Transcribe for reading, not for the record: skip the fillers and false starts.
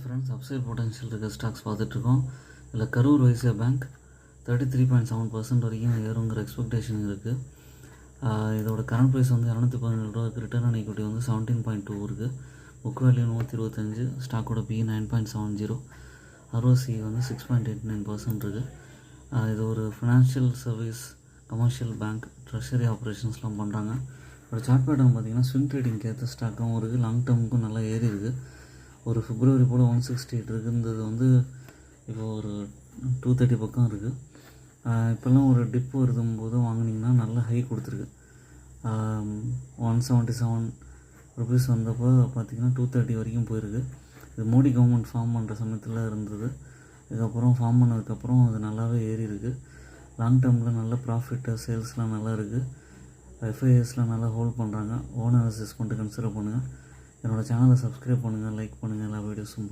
Friends, upside potential இருக்க stocks பார்த்துட்ருக்கோம். இதில் கரூர் வைஸ்யா பேங்க் 33.7% வரைக்கும் ஏறுங்கிற எக்ஸ்பெக்டேஷன் இருக்குது. இதோட கரண்ட் ப்ரைஸ் வந்து 217 ரூபா இருக்குது. ரிட்டர்ன் ஆன் ஈக்விட்டி வந்து 17.2 இருக்குது. Book value 125. ஸ்டாக்கோட பி 9.70. ROCE வந்து 6.89% இருக்குது. இது ஒரு financial service commercial bank, treasury ஆப்ரேஷன்ஸ்லாம் பண்ணுறாங்க. ஒரு சார்ட் பேட்டர்ன் பார்த்திங்கன்னா ஸ்விங் ட்ரேடிங்க்கு ஏற்ற ஸ்டாக்கும் இருக்குது, லாங் டேர்முக்கும் நல்லா ஏறி இருக்குது. ஒரு பிப்ரவரி போல் 168 இருக்குன்றது வந்து இப்போ ஒரு 230 பக்கம் இருக்குது. இப்போல்லாம் ஒரு டிப் வருதும்போது வாங்கினீங்கன்னா நல்ல ஹை கொடுத்துருக்கு. 177 ருபீஸ் வந்தப்போ பார்த்திங்கன்னா 230 வரைக்கும் போயிருக்கு. இது மோடி கவர்மெண்ட் ஃபார்ம் பண்ணுற சமயத்தில் இருந்தது. இதுக்கப்புறம் ஃபார்ம் பண்ணதுக்கப்புறம் அது நல்லாவே ஏறி இருக்குது. லாங் டேர்மில் நல்ல ப்ராஃபிட்டு, சேல்ஸ்லாம் நல்லா இருக்குது. FISலாம் நல்லா ஹோல்ட் பண்ணுறாங்க. ஓன் அனாலிசிஸ் பண்ணிட்டு கன்சிடர் பண்ணுங்கள். என்னோடய சேனலை சப்ஸ்கிரைப் பண்ணுங்கள், லைக் பண்ணுங்கள், எல்லா வீடியோஸும்